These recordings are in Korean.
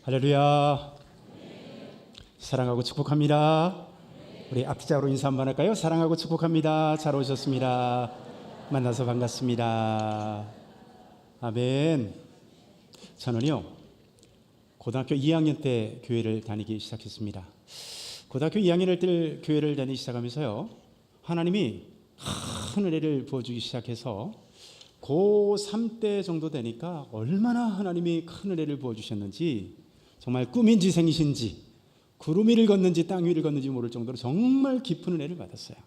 할렐루야. 사랑하고 축복합니다. 우리 앞뒤자로 인사 한번 할까요? 사랑하고 축복합니다. 잘 오셨습니다. 만나서 반갑습니다. 아멘. 저는요, 고등학교 2학년 때 교회를 다니기 시작했습니다. 고등학교 2학년 때 교회를 다니기 시작하면서요, 하나님이 큰 은혜를 부어주기 시작해서 고3 때 정도 되니까 얼마나 하나님이 큰 은혜를 부어주셨는지, 정말 꿈인지 생신지 구름 위를 걷는지 땅 위를 걷는지 모를 정도로 정말 깊은 은혜를 받았어요.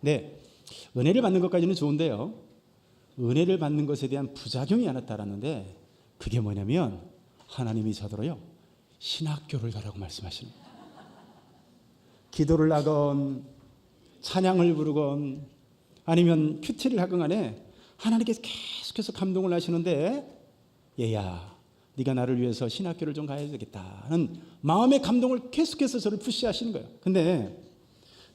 네, 은혜를 받는 것까지는 좋은데요, 은혜를 받는 것에 대한 부작용이 하나 따랐는데, 그게 뭐냐면 하나님이 저더러요 신학교를 가라고 말씀하시는 거예요. 기도를 하건 찬양을 부르건 아니면 큐티를 하건 간에 하나님께서 계속해서 감동을 하시는데, 얘야 네가 나를 위해서 신학교를 좀 가야 되겠다는 마음의 감동을 계속해서 저를 푸시하시는 거예요. 근데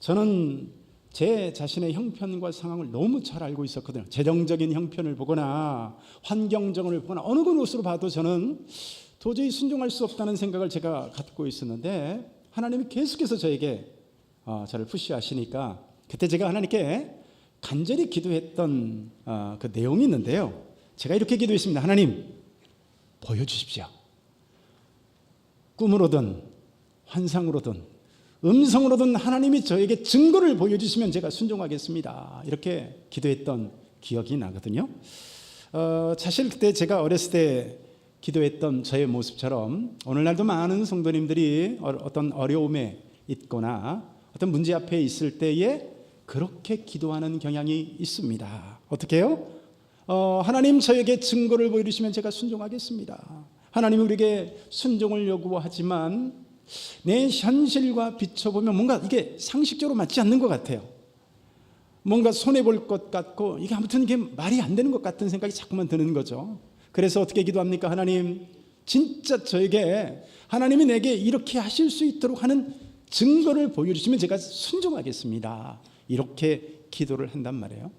저는 제 자신의 형편과 상황을 너무 잘 알고 있었거든요. 재정적인 형편을 보거나 환경적을 보거나 어느 것으로 봐도 저는 도저히 순종할 수 없다는 생각을 제가 갖고 있었는데, 하나님이 계속해서 저에게 저를 푸시하시니까 그때 제가 하나님께 간절히 기도했던 그 내용이 있는데요, 제가 이렇게 기도했습니다. 하나님, 보여주십시오. 꿈으로든 환상으로든 음성으로든 하나님이 저에게 증거를 보여주시면 제가 순종하겠습니다. 이렇게 기도했던 기억이 나거든요. 사실 그때 제가 어렸을 때 기도했던 저의 모습처럼 오늘날도 많은 성도님들이 어떤 어려움에 있거나 어떤 문제 앞에 있을 때에 그렇게 기도하는 경향이 있습니다. 어떻게 해요? 하나님 저에게 증거를 보여주시면 제가 순종하겠습니다. 하나님이 우리에게 순종을 요구하지만 내 현실과 비춰보면 뭔가 이게 상식적으로 맞지 않는 것 같아요. 뭔가 손해볼 것 같고 이게 아무튼 이게 말이 안 되는 것 같은 생각이 자꾸만 드는 거죠. 그래서 어떻게 기도합니까? 하나님, 진짜 저에게 하나님이 내게 이렇게 하실 수 있도록 하는 증거를 보여주시면 제가 순종하겠습니다. 이렇게 기도를 한단 말이에요.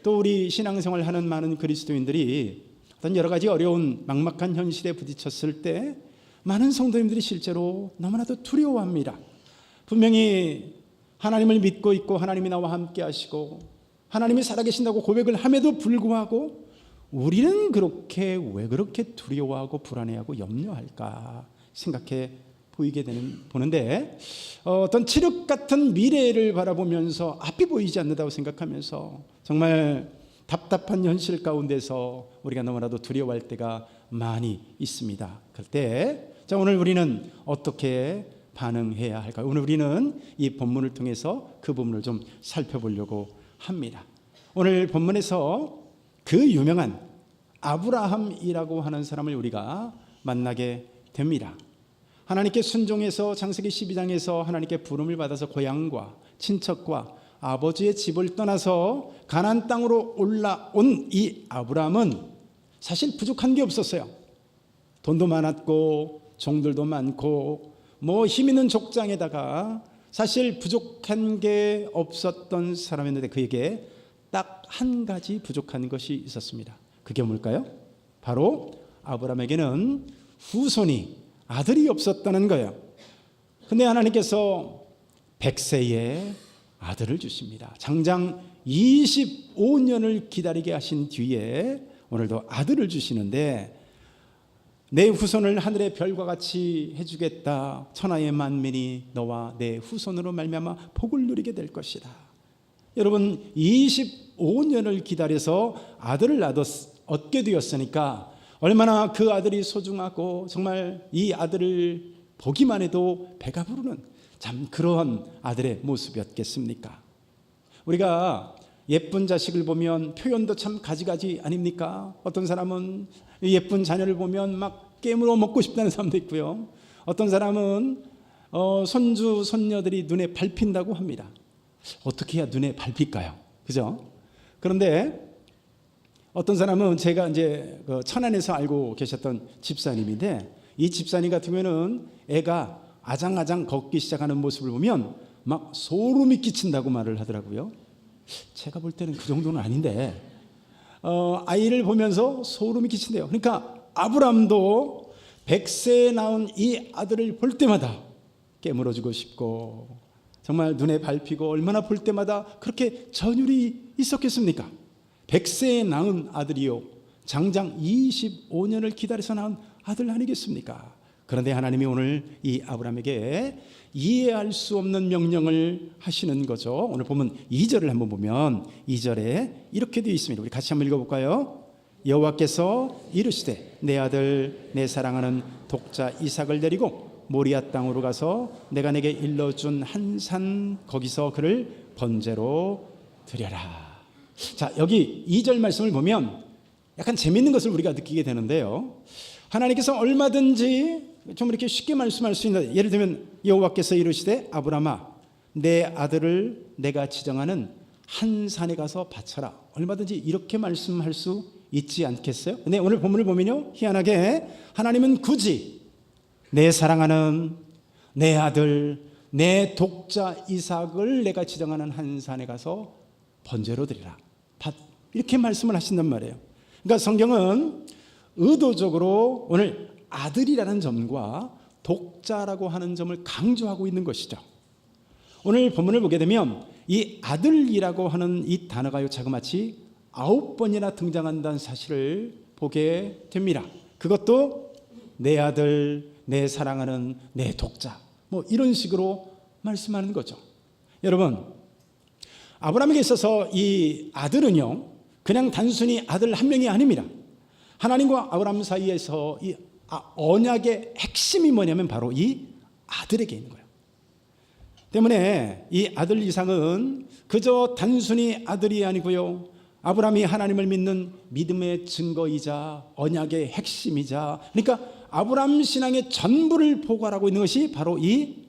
또 우리 신앙생활 하는 많은 그리스도인들이 어떤 여러 가지 어려운 막막한 현실에 부딪혔을 때 많은 성도님들이 실제로 너무나도 두려워합니다. 분명히 하나님을 믿고 있고 하나님이 나와 함께 하시고 하나님이 살아계신다고 고백을 함에도 불구하고 우리는 왜 그렇게 두려워하고 불안해하고 염려할까 생각해 보는데, 어떤 칠흑 같은 미래를 바라보면서 앞이 보이지 않는다고 생각하면서 정말 답답한 현실 가운데서 우리가 너무나도 두려워할 때가 많이 있습니다. 그럴 때 오늘 우리는 어떻게 반응해야 할까요? 오늘 우리는 이 본문을 통해서 그 부분을 좀 살펴보려고 합니다. 오늘 본문에서 그 유명한 아브라함이라고 하는 사람을 우리가 만나게 됩니다. 하나님께 순종해서 창세기 12장에서 하나님께 부름을 받아서 고향과 친척과 아버지의 집을 떠나서 가나안 땅으로 올라온 이 아브라함은 사실 부족한 게 없었어요. 돈도 많았고 종들도 많고 힘 있는 족장에다가 사실 부족한 게 없었던 사람이었는데 그에게 딱 한 가지 부족한 것이 있었습니다. 그게 뭘까요? 바로 아브라함에게는 후손이 아들이 없었다는 거예요. 근데 하나님께서 100세에 아들을 주십니다. 장장 25년을 기다리게 하신 뒤에 오늘도 아들을 주시는데, 내 후손을 하늘의 별과 같이 해주겠다. 천하의 만민이 너와 내 후손으로 말미암아 복을 누리게 될 것이다. 여러분, 25년을 기다려서 아들을 얻게 되었으니까 얼마나 그 아들이 소중하고 정말 이 아들을 보기만 해도 배가 부르는 참 그러한 아들의 모습이었겠습니까? 우리가 예쁜 자식을 보면 표현도 참 가지가지 아닙니까? 어떤 사람은 예쁜 자녀를 보면 막 깨물어 먹고 싶다는 사람도 있고요. 어떤 사람은 손주 손녀들이 눈에 밟힌다고 합니다. 어떻게 해야 눈에 밟힐까요? 그죠? 그런데 어떤 사람은 제가 이제 천안에서 알고 계셨던 집사님인데, 이 집사님 같은 경우는 애가 아장아장 걷기 시작하는 모습을 보면 막 소름이 끼친다고 말을 하더라고요. 제가 볼 때는 그 정도는 아닌데 아이를 보면서 소름이 끼친대요. 그러니까 아브람도 100세에 낳은 이 아들을 볼 때마다 깨물어주고 싶고 정말 눈에 밟히고 얼마나 볼 때마다 그렇게 전율이 있었겠습니까? 100세에 낳은 아들이요, 장장 25년을 기다려서 낳은 아들 아니겠습니까? 그런데 하나님이 오늘 이 아브라함에게 이해할 수 없는 명령을 하시는 거죠. 오늘 보면 2절을 한번 보면 2절에 이렇게 되어 있습니다. 우리 같이 한번 읽어볼까요? 여호와께서 이르시되 내 아들 내 사랑하는 독자 이삭을 데리고 모리아 땅으로 가서 내가 내게 일러준 한 산 거기서 그를 번제로 드려라. 자, 여기 2절 말씀을 보면 약간 재미있는 것을 우리가 느끼게 되는데요. 하나님께서 얼마든지 좀 이렇게 쉽게 말씀할 수 있는, 예를 들면 여호와께서 이르시되 아브라함아 내 아들을 내가 지정하는 한 산에 가서 바쳐라. 얼마든지 이렇게 말씀할 수 있지 않겠어요? 근데 오늘 본문을 보면요, 희한하게 하나님은 굳이 내 사랑하는 내 아들 내 독자 이삭을 내가 지정하는 한 산에 가서 번제로 드리라, 이렇게 말씀을 하신단 말이에요. 그러니까 성경은 의도적으로 오늘 아들이라는 점과 독자라고 하는 점을 강조하고 있는 것이죠. 오늘 본문을 보게 되면 이 아들이라고 하는 이 단어가 자그마치 9번이나 등장한다는 사실을 보게 됩니다. 그것도 내 아들, 내 사랑하는 내 독자, 뭐 이런 식으로 말씀하는 거죠. 여러분, 아브라함에게 있어서 이 아들은요, 그냥 단순히 아들 한 명이 아닙니다. 하나님과 아브라함 사이에서 이 언약의 핵심이 뭐냐면 바로 이 아들에게 있는 거예요. 때문에 이 아들 이삭은 그저 단순히 아들이 아니고요, 아브라함이 하나님을 믿는 믿음의 증거이자 언약의 핵심이자, 그러니까 아브라함 신앙의 전부를 포괄하고 있는 것이 바로 이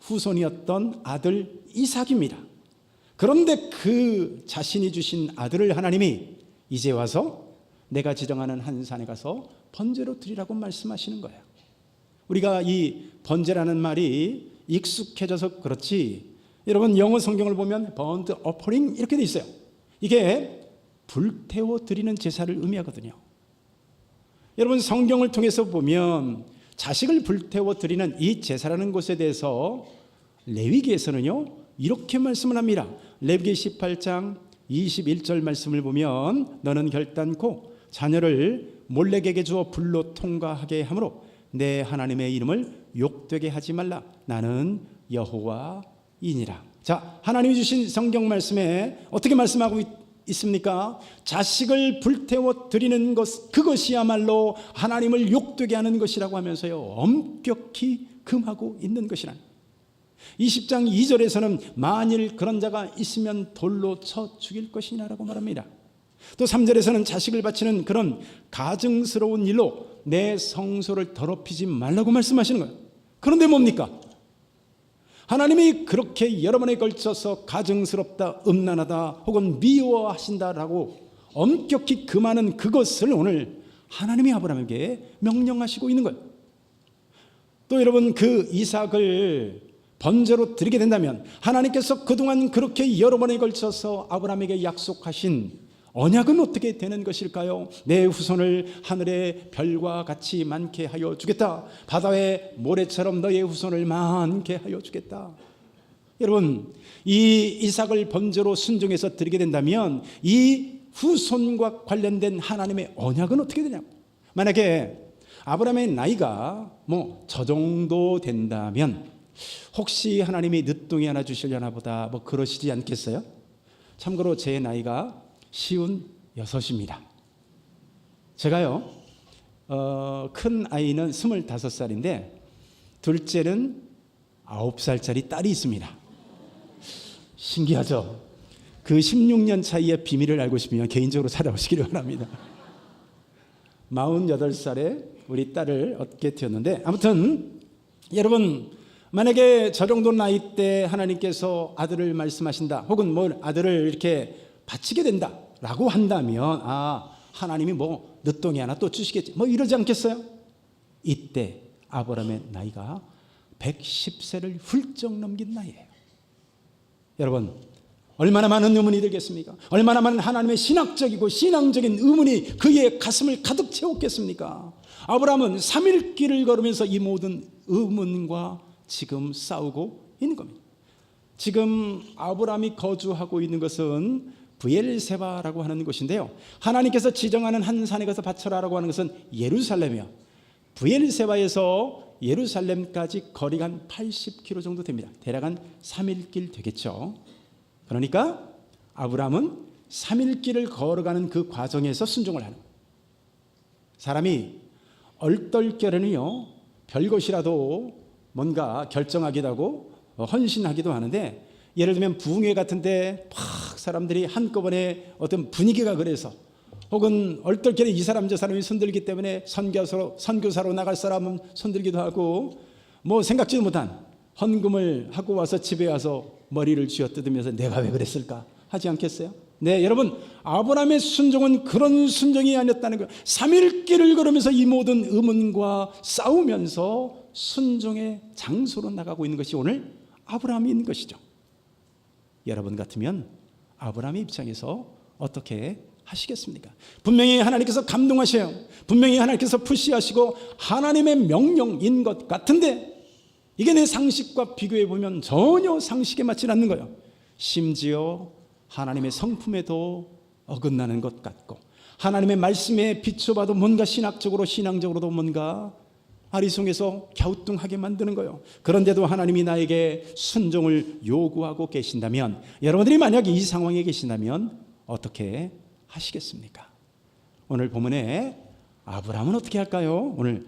후손이었던 아들 이삭입니다. 그런데 그 자신이 주신 아들을 하나님이 이제 와서 내가 지정하는 한 산에 가서 번제로 드리라고 말씀하시는 거예요. 우리가 이 번제라는 말이 익숙해져서 그렇지, 여러분 영어 성경을 보면 burnt offering 이렇게 돼 있어요. 이게 불태워 드리는 제사를 의미하거든요. 여러분 성경을 통해서 보면 자식을 불태워 드리는 이 제사라는 것에 대해서 레위기에서는요 이렇게 말씀을 합니다. 레위기 18장 21절 말씀을 보면 너는 결단코 자녀를 몰렉에게 주어 불로 통과하게 하므로 내 하나님의 이름을 욕되게 하지 말라. 나는 여호와이니라. 자, 하나님이 주신 성경 말씀에 어떻게 말씀하고 있습니까? 자식을 불태워 드리는 것, 그것이야말로 하나님을 욕되게 하는 것이라고 하면서요 엄격히 금하고 있는 것이라. 20장 2절에서는 만일 그런 자가 있으면 돌로 쳐 죽일 것이냐라고 말합니다. 또 3절에서는 자식을 바치는 그런 가증스러운 일로 내 성소를 더럽히지 말라고 말씀하시는 거예요. 그런데 뭡니까? 하나님이 그렇게 여러 번에 걸쳐서 가증스럽다, 음란하다 혹은 미워하신다라고 엄격히 금하는 그것을 오늘 하나님이 아브라함에게 명령하시고 있는 거예요. 또 여러분 그 이삭을 번제로 드리게 된다면 하나님께서 그동안 그렇게 여러 번에 걸쳐서 아브라함에게 약속하신 언약은 어떻게 되는 것일까요? 내 후손을 하늘의 별과 같이 많게 하여 주겠다. 바다의 모래처럼 너의 후손을 많게 하여 주겠다. 여러분 이 이삭을 번제로 순종해서 드리게 된다면 이 후손과 관련된 하나님의 언약은 어떻게 되냐고. 만약에 아브라함의 나이가 뭐 저 정도 된다면 혹시 하나님이 늦둥이 하나 주시려나 보다 뭐 그러시지 않겠어요? 참고로 제 나이가 56입니다. 제가요 큰 아이는 25살인데 둘째는 9살짜리 딸이 있습니다. 신기하죠? 그 16년 차이의 비밀을 알고 싶으면 개인적으로 찾아오시기를 바랍니다. 48살에 우리 딸을 얻게 되었는데, 아무튼 여러분 만약에 저 정도 나이 때 하나님께서 아들을 말씀하신다 혹은 뭐 아들을 이렇게 바치게 된다라고 한다면 하나님이 뭐 늦둥이 하나 또 주시겠지 뭐 이러지 않겠어요? 이때 아브라함의 나이가 110세를 훌쩍 넘긴 나이예요. 여러분 얼마나 많은 의문이 들겠습니까? 얼마나 많은 하나님의 신학적이고 신앙적인 의문이 그의 가슴을 가득 채웠겠습니까? 아브라함은 3일 길을 걸으면서 이 모든 의문과 지금 싸우고 있는 겁니다. 지금 아브라함이 거주하고 있는 것은 브엘세바라고 하는 곳인데요, 하나님께서 지정하는 한 산에 가서 바쳐라라고 하는 것은 예루살렘이요, 브엘세바에서 예루살렘까지 거리가 한 80km 정도 됩니다. 대략 한 3일 길 되겠죠. 그러니까 아브라함은 3일 길을 걸어가는 그 과정에서 순종을 하는 거예요. 사람이 얼떨결에는요, 별것이라도 뭔가 결정하기도 하고 헌신하기도 하는데, 예를 들면 부흥회 같은데 팍 사람들이 한꺼번에 어떤 분위기가 그래서, 혹은 얼떨결에 이 사람 저 사람이 손들기 때문에 선교사로 나갈 사람은 손들기도 하고, 뭐 생각지도 못한 헌금을 하고 와서 집에 와서 머리를 쥐어뜯으면서 내가 왜 그랬을까 하지 않겠어요? 네, 여러분, 아브라함의 순종은 그런 순종이 아니었다는 거예요. 3일 길을 걸으면서 이 모든 의문과 싸우면서 순종의 장소로 나가고 있는 것이 오늘 아브라함이 있는 것이죠. 여러분 같으면 아브라함의 입장에서 어떻게 하시겠습니까? 분명히 하나님께서 감동하셔요. 분명히 하나님께서 푸시하시고 하나님의 명령인 것 같은데, 이게 내 상식과 비교해 보면 전혀 상식에 맞지 않는 거예요. 심지어 하나님의 성품에도 어긋나는 것 같고, 하나님의 말씀에 비춰봐도 뭔가 신앙적으로도 뭔가 아리송해서 갸우뚱하게 만드는 거예요. 그런데도 하나님이 나에게 순종을 요구하고 계신다면, 여러분들이 만약 이 상황에 계신다면 어떻게 하시겠습니까? 오늘 본문에 아브라함은 어떻게 할까요? 오늘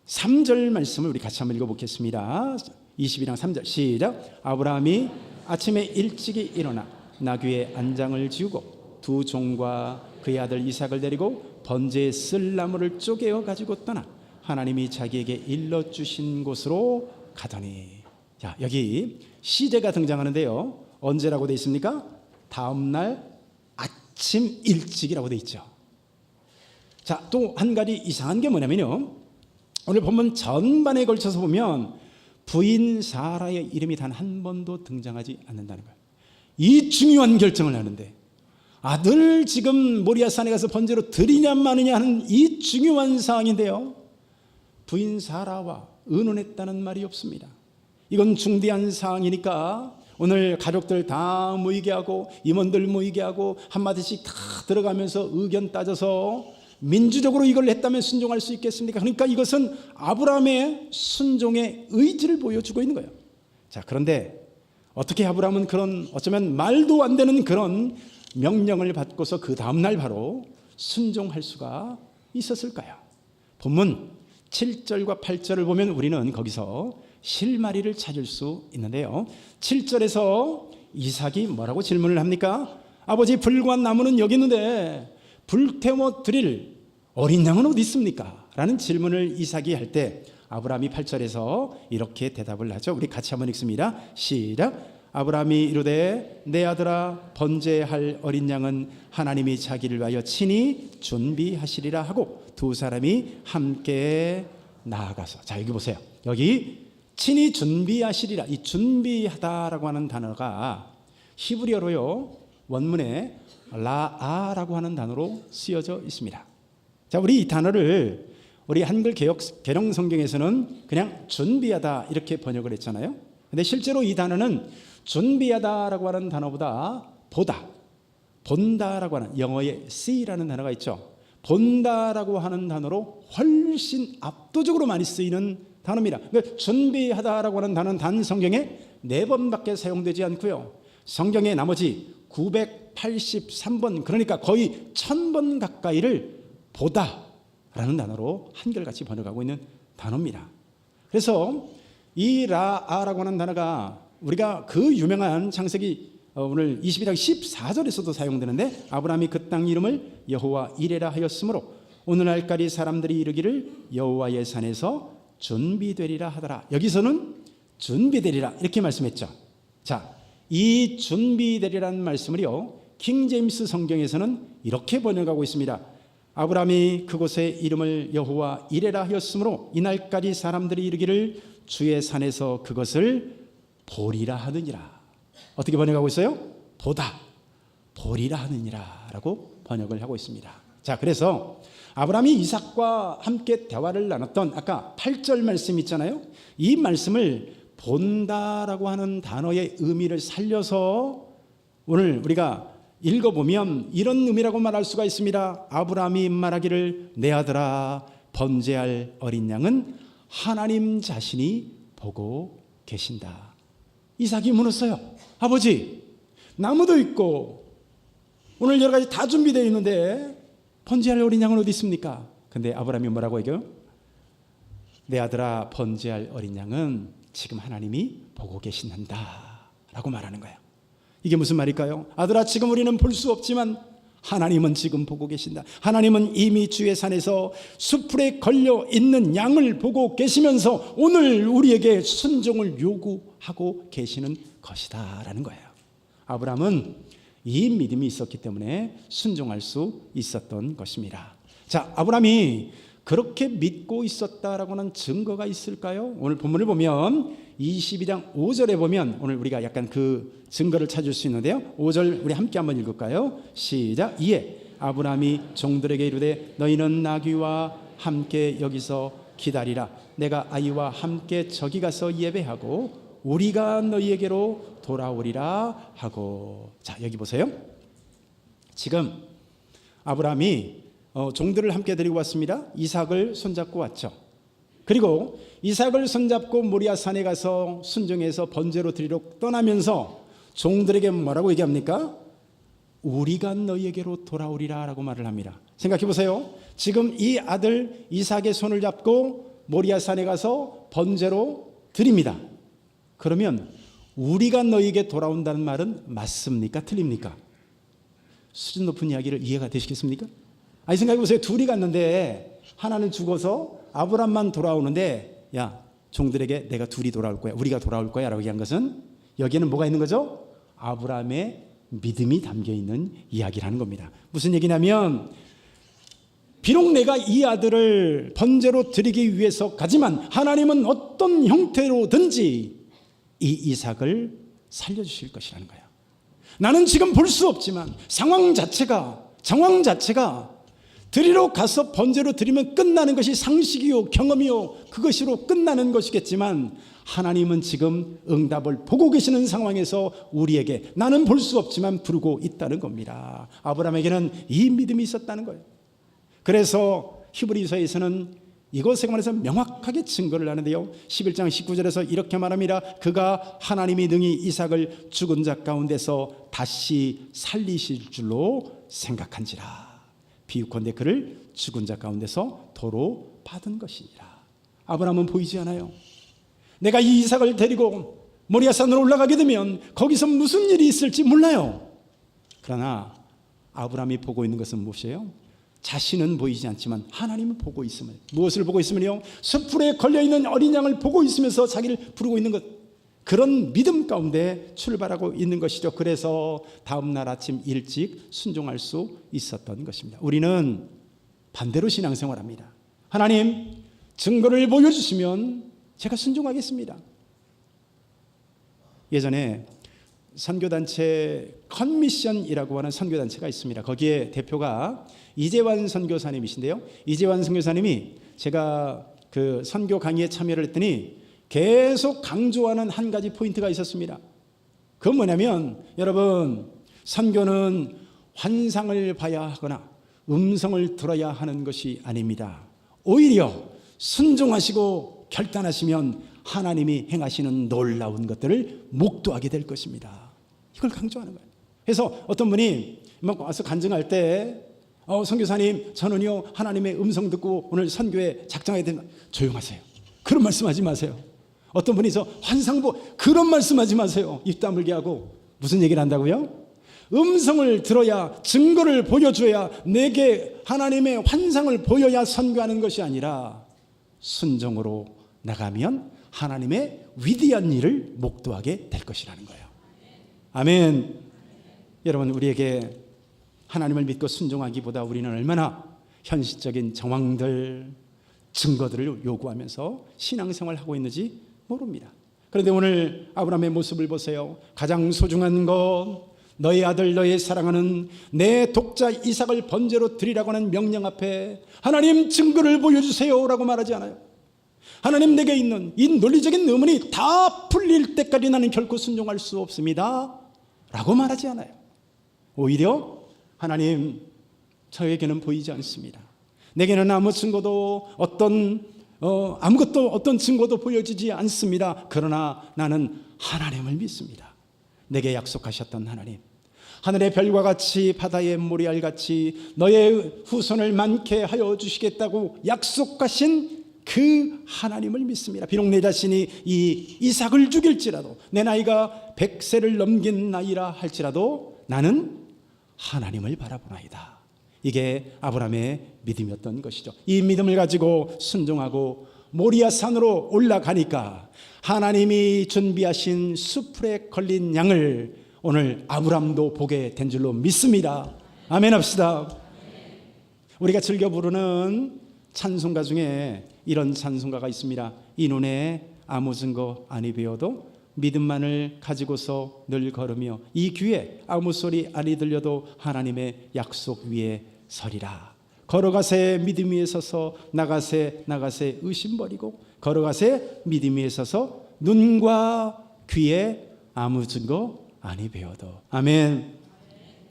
3절 말씀을 우리 같이 한번 읽어보겠습니다. 22장 3절 시작. 아브라함이 아침에 일찍이 일어나 나귀의 안장을 지우고 두 종과 그의 아들 이삭을 데리고 번제에 쓸 나무를 쪼개어 가지고 떠나 하나님이 자기에게 일러주신 곳으로 가더니. 자, 여기 시제가 등장하는데요, 언제라고 되어 있습니까? 다음날 아침 일찍이라고 되어 있죠. 자, 또 한 가지 이상한 게 뭐냐면요, 오늘 본문 전반에 걸쳐서 보면 부인 사라의 이름이 단 한 번도 등장하지 않는다는 거예요. 이 중요한 결정을 하는데, 아들 지금 모리아산에 가서 번제로 드리냐 마느냐 하는 이 중요한 사항인데요, 부인 사라와 의논했다는 말이 없습니다. 이건 중대한 사항이니까 오늘 가족들 다 모이게 하고 임원들 모이게 하고 한마디씩 다 들어가면서 의견 따져서 민주적으로 이걸 했다면 순종할 수 있겠습니까? 그러니까 이것은 아브라함의 순종의 의지를 보여주고 있는 거예요. 자, 그런데 어떻게 아브라함은 그런 어쩌면 말도 안 되는 그런 명령을 받고서 그 다음날 바로 순종할 수가 있었을까요? 본문 7절과 8절을 보면 우리는 거기서 실마리를 찾을 수 있는데요, 7절에서 이삭이 뭐라고 질문을 합니까? 아버지, 불과 나무는 여기 있는데 불태워 드릴 어린 양은 어디 있습니까? 라는 질문을 이삭이 할 때 아브라함이 8절에서 이렇게 대답을 하죠. 우리 같이 한번 읽습니다. 시작. 아브라함이 이르되 내 아들아, 번제할 어린 양은 하나님이 자기를 위하여 친히 준비하시리라 하고 두 사람이 함께 나아가서. 자, 여기 보세요. 여기 친히 준비하시리라, 이 준비하다라고 하는 단어가 히브리어로요, 원문에 라아라고 하는 단어로 쓰여져 있습니다. 자, 우리 이 단어를 우리 한글 개령 성경에서는 그냥 준비하다 이렇게 번역을 했잖아요. 근데 실제로 이 단어는 준비하다라고 하는 단어보다 보다, 본다라고 하는, 영어의 see라는 단어가 있죠. 본다라고 하는 단어로 훨씬 압도적으로 많이 쓰이는 단어입니다. 그러니까 준비하다라고 하는 단어는 단 성경에 4번밖에 사용되지 않고요, 성경의 나머지 983번, 그러니까 거의 1000번 가까이를 보다라는 단어로 한결같이 번역하고 있는 단어입니다. 그래서 이 라아라고 하는 단어가 우리가 그 유명한 창세기 오늘 22장 14절에서도 사용되는데, 아브라함이 그 땅 이름을 여호와 이레라 하였으므로 오늘날까지 사람들이 이르기를 여호와의 산에서 준비되리라 하더라. 여기서는 준비되리라 이렇게 말씀했죠. 자, 이 준비되리라는 말씀을요, 킹제임스 성경에서는 이렇게 번역하고 있습니다. 아브라함이 그곳의 이름을 여호와 이레라 하였으므로 이날까지 사람들이 이르기를 주의 산에서 그것을 보리라 하느니라. 어떻게 번역하고 있어요? 보다 보리라 하느니라 라고 번역을 하고 있습니다. 자, 그래서 아브라함이 이삭과 함께 대화를 나눴던 아까 8절 말씀 있잖아요. 이 말씀을 본다라고 하는 단어의 의미를 살려서 오늘 우리가 읽어보면 이런 의미라고 말할 수가 있습니다. 아브라함이 말하기를 내 아들아 번제할 어린 양은 하나님 자신이 보고 계신다. 이삭이 물었어요. 아버지, 나무도 있고 오늘 여러 가지 다 준비되어 있는데 번제할 어린 양은 어디 있습니까? 근데 아브라함이 뭐라고 얘기해요? 내 아들아 번제할 어린 양은 지금 하나님이 보고 계신다 라고 말하는 거예요. 이게 무슨 말일까요? 아들아, 지금 우리는 볼 수 없지만 하나님은 지금 보고 계신다. 하나님은 이미 주의 산에서 숲풀에 걸려 있는 양을 보고 계시면서 오늘 우리에게 순종을 요구하고 계시는 것이다 라는 거예요. 아브라함은 이 믿음이 있었기 때문에 순종할 수 있었던 것입니다. 자, 아브라함이 그렇게 믿고 있었다라고 하는 증거가 있을까요? 오늘 본문을 보면 22장 5절에 보면 오늘 우리가 약간 그 증거를 찾을 수 있는데요. 5절 우리 함께 한번 읽을까요? 시작. 이에 아브라함이 종들에게 이르되 너희는 나귀와 함께 여기서 기다리라. 내가 아이와 함께 저기 가서 예배하고 우리가 너희에게로 돌아오리라 하고. 자, 여기 보세요. 지금 아브라함이 종들을 함께 데리고 왔습니다. 이삭을 손잡고 왔죠. 그리고 이삭을 손잡고 모리아 산에 가서 순종해서 번제로 드리러 떠나면서 종들에게 뭐라고 얘기합니까? 우리가 너희에게로 돌아오리라 라고 말을 합니다. 생각해 보세요. 지금 이 아들 이삭의 손을 잡고 모리아 산에 가서 번제로 드립니다. 그러면 우리가 너희에게 돌아온다는 말은 맞습니까? 틀립니까? 수준 높은 이야기를 이해가 되시겠습니까? 아니, 생각해 보세요. 둘이 갔는데 하나는 죽어서 아브람만 돌아오는데 야, 종들에게 내가 둘이 돌아올 거야, 우리가 돌아올 거야 라고 얘기한 것은 여기에는 뭐가 있는 거죠? 아브람의 믿음이 담겨있는 이야기라는 겁니다. 무슨 얘기냐면 비록 내가 이 아들을 번제로 드리기 위해서 가지만 하나님은 어떤 형태로든지 이 이삭을 살려주실 것이라는 거예요. 나는 지금 볼 수 없지만 상황 자체가 드리러 가서 번제로 드리면 끝나는 것이 상식이요 경험이요 그것으로 끝나는 것이겠지만 하나님은 지금 응답을 보고 계시는 상황에서 우리에게 나는 볼 수 없지만 부르고 있다는 겁니다. 아브라함에게는 이 믿음이 있었다는 거예요. 그래서 히브리서에서는 이것에 관해서 명확하게 증거를 하는데요. 11장 19절에서 이렇게 말합니다. 그가 하나님이 능히 이삭을 죽은 자 가운데서 다시 살리실 줄로 생각한지라. 비유컨대 그를 죽은 자 가운데서 도로 받은 것이니라. 아브라함은 보이지 않아요. 내가 이 이삭을 데리고 모리아산으로 올라가게 되면 거기서 무슨 일이 있을지 몰라요. 그러나 아브라함이 보고 있는 것은 무엇이에요? 자신은 보이지 않지만 하나님은 보고 있음을. 무엇을 보고 있으면요? 숲풀에 걸려있는 어린 양을 보고 있으면서 자기를 부르고 있는 것, 그런 믿음 가운데 출발하고 있는 것이죠. 그래서 다음 날 아침 일찍 순종할 수 있었던 것입니다. 우리는 반대로 신앙생활합니다. 하나님 증거를 보여주시면 제가 순종하겠습니다. 예전에 선교단체 컨미션이라고 하는 선교단체가 있습니다. 거기에 대표가 이재환 선교사님이신데요. 이재환 선교사님이 제가 그 선교 강의에 참여를 했더니 계속 강조하는 한 가지 포인트가 있었습니다. 그건 뭐냐면 여러분, 선교는 환상을 봐야 하거나 음성을 들어야 하는 것이 아닙니다. 오히려 순종하시고 결단하시면 하나님이 행하시는 놀라운 것들을 목도하게 될 것입니다. 이걸 강조하는 거예요. 그래서 어떤 분이 와서 간증할 때 선교사님 저는요 하나님의 음성 듣고 오늘 선교에 작정하게 된다. 조용하세요. 그런 말씀하지 마세요. 어떤 분이 환상보 그런 말씀하지 마세요. 입 다물게 하고. 무슨 얘기를 한다고요? 음성을 들어야 증거를 보여줘야 내게 하나님의 환상을 보여야 선교하는 것이 아니라 순종으로 나가면 하나님의 위대한 일을 목도하게 될 것이라는 거예요. 아멘. 여러분, 우리에게 하나님을 믿고 순종하기보다 우리는 얼마나 현실적인 정황들, 증거들을 요구하면서 신앙생활을 하고 있는지 모릅니다. 그런데 오늘 아브라함의 모습을 보세요. 가장 소중한 것, 너의 아들 너의 사랑하는 내 독자 이삭을 번제로 드리라고 하는 명령 앞에 하나님 증거를 보여주세요 라고 말하지 않아요. 하나님 내게 있는 이 논리적인 의문이 다 풀릴 때까지 나는 결코 순종할 수 없습니다 라고 말하지 않아요. 오히려 하나님 저에게는 보이지 않습니다. 내게는 아무 증거도 아무것도 어떤 증거도 보여지지 않습니다. 그러나 나는 하나님을 믿습니다. 내게 약속하셨던 하나님, 하늘의 별과 같이 바다의 모래알같이 너의 후손을 많게 하여 주시겠다고 약속하신 그 하나님을 믿습니다. 비록 내 자신이 이 이삭을 죽일지라도, 내 나이가 100세를 넘긴 나이라 할지라도 나는 하나님을 바라보나이다. 이게 아브라함의 믿음이었던 것이죠. 이 믿음을 가지고 순종하고 모리아 산으로 올라가니까 하나님이 준비하신 수풀에 걸린 양을 오늘 아브라함도 보게 된 줄로 믿습니다. 아멘 합시다. 우리가 즐겨 부르는 찬송가 중에 이런 찬송가가 있습니다. 이 눈에 아무 증거 아니 배워도 믿음만을 가지고서 늘 걸으며 이 귀에 아무 소리 아니 들려도 하나님의 약속 위에 서리라. 걸어가세 믿음 위에 서서 나가세 의심 버리고 걸어가세 믿음 위에 서서 눈과 귀에 아무 증거 아니 배워도. 아멘.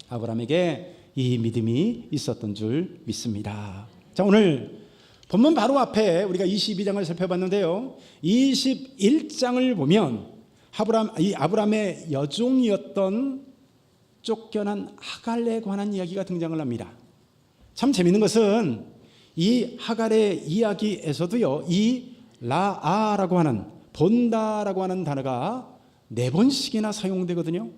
아브라함에게 이 믿음이 있었던 줄 믿습니다. 자, 오늘 본문 바로 앞에 우리가 22장을 살펴봤는데요, 21장을 보면 아브라함의 여종이었던 쫓겨난 하갈에 관한 이야기가 등장을 합니다. 참 재미있는 것은 이 하갈의 이야기에서도요, 이 라아라고 하는, 본다라고 하는 단어가 4번씩이나 사용되거든요.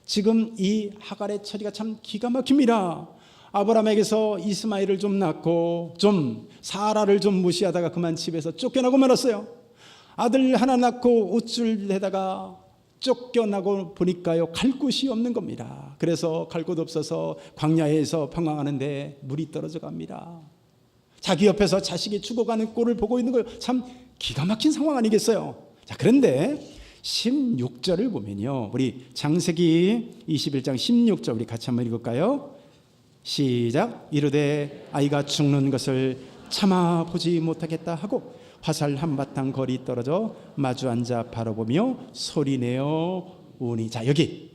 지금 이 하갈의 처리가 참 기가 막힙니다. 아브라함에게서 이스마엘을 좀 낳고 좀 사라를 좀 무시하다가 그만 집에서 쫓겨나고 말았어요. 아들 하나 낳고 우쭐대다가 쫓겨나고 보니까요, 갈 곳이 없는 겁니다. 그래서 갈 곳 없어서 광야에서 방황하는데 물이 떨어져 갑니다. 자기 옆에서 자식이 죽어가는 꼴을 보고 있는 거예요. 참 기가 막힌 상황 아니겠어요? 자, 그런데 16절을 보면요, 우리 창세기 21장 16절 우리 같이 한번 읽을까요? 시작. 이르되 아이가 죽는 것을 참아 보지 못하겠다 하고 화살 한바탕 거리 떨어져 마주 앉아 바라보며 소리내어 우니. 자, 여기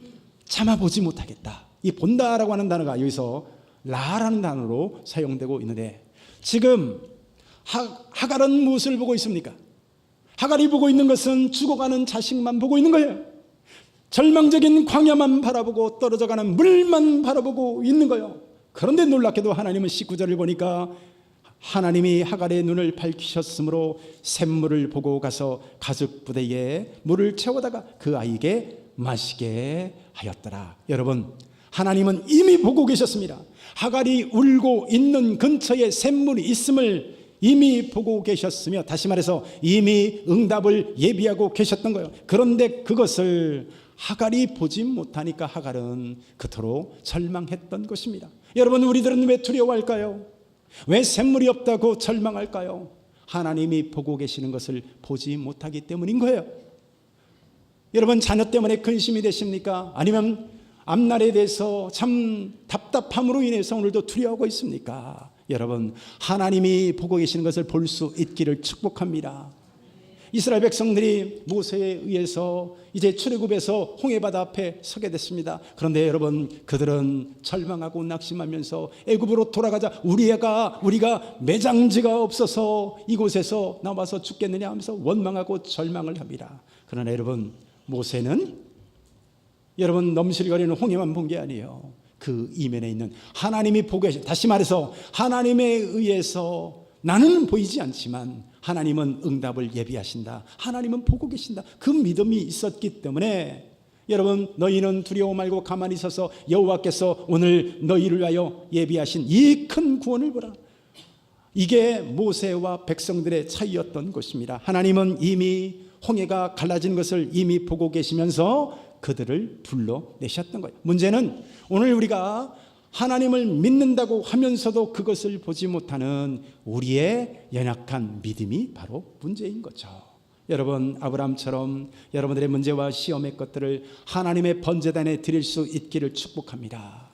참아 보지 못하겠다, 이 본다라고 하는 단어가 여기서 라라는 단어로 사용되고 있는데, 지금 하갈은 무엇을 보고 있습니까? 하갈이 보고 있는 것은 죽어가는 자식만 보고 있는 거예요. 절망적인 광야만 바라보고 떨어져가는 물만 바라보고 있는 거예요. 그런데 놀랍게도 하나님은 19절을 보니까 하나님이 하갈의 눈을 밝히셨으므로 샘물을 보고 가서 가죽 부대에 물을 채워다가 그 아이에게 마시게 하였더라. 여러분, 하나님은 이미 보고 계셨습니다. 하갈이 울고 있는 근처에 샘물이 있음을 이미 보고 계셨으며, 다시 말해서 이미 응답을 예비하고 계셨던 거예요. 그런데 그것을 하갈이 보지 못하니까 하갈은 그토록 절망했던 것입니다. 여러분, 우리들은 왜 두려워할까요? 왜 샘물이 없다고 절망할까요? 하나님이 보고 계시는 것을 보지 못하기 때문인 거예요. 여러분, 자녀 때문에 근심이 되십니까? 아니면 앞날에 대해서 참 답답함으로 인해서 오늘도 두려워하고 있습니까? 여러분, 하나님이 보고 계시는 것을 볼 수 있기를 축복합니다. 이스라엘 백성들이 모세에 의해서 이제 출애굽에서 홍해바다 앞에 서게 됐습니다. 그런데 여러분, 그들은 절망하고 낙심하면서 애굽으로 돌아가자, 우리가 매장지가 없어서 이곳에서 나와서 죽겠느냐 하면서 원망하고 절망을 합니다. 그러나 여러분, 모세는 여러분 넘실거리는 홍해만 본 게 아니에요. 그 이면에 있는 하나님이 보고 계신, 다시 말해서 하나님에 의해서 나는 보이지 않지만 하나님은 응답을 예비하신다, 하나님은 보고 계신다, 그 믿음이 있었기 때문에 여러분, 너희는 두려워 말고 가만히 있어서 여호와께서 오늘 너희를 위하여 예비하신 이 큰 구원을 보라. 이게 모세와 백성들의 차이였던 것입니다. 하나님은 이미 홍해가 갈라진 것을 이미 보고 계시면서 그들을 불러내셨던 거예요. 문제는 오늘 우리가 하나님을 믿는다고 하면서도 그것을 보지 못하는 우리의 연약한 믿음이 바로 문제인 거죠. 여러분 아브라함처럼 여러분들의 문제와 시험의 것들을 하나님의 번제단에 드릴 수 있기를 축복합니다.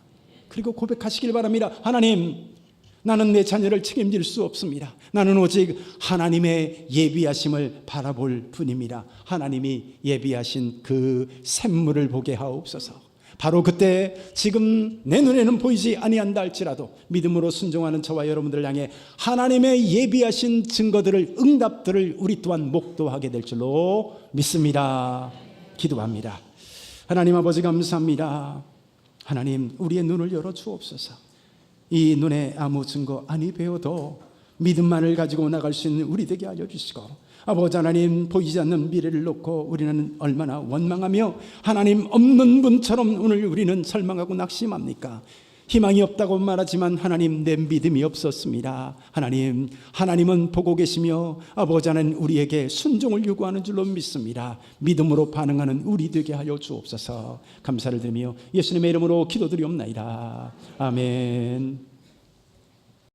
그리고 고백하시길 바랍니다. 하나님, 나는 내 자녀를 책임질 수 없습니다. 나는 오직 하나님의 예비하심을 바라볼 뿐입니다. 하나님이 예비하신 그 샘물을 보게 하옵소서. 바로 그때 지금 내 눈에는 보이지 아니한다 할지라도 믿음으로 순종하는 저와 여러분들을 향해 하나님의 예비하신 증거들을, 응답들을 우리 또한 목도하게 될 줄로 믿습니다. 기도합니다. 하나님 아버지 감사합니다. 하나님, 우리의 눈을 열어 주옵소서. 이 눈에 아무 증거 아니 배워도 믿음만을 가지고 나갈 수 있는 우리 되게 알려주시고, 아버지 하나님, 보이지 않는 미래를 놓고 우리는 얼마나 원망하며 하나님 없는 분처럼 오늘 우리는 절망하고 낙심합니까? 희망이 없다고 말하지만 하나님, 내 믿음이 없었습니다. 하나님, 하나님은 보고 계시며 아버지 하나님 우리에게 순종을 요구하는 줄로 믿습니다. 믿음으로 반응하는 우리 되게 하여 주옵소서. 감사를 드리며 예수님의 이름으로 기도드리옵나이다. 아멘.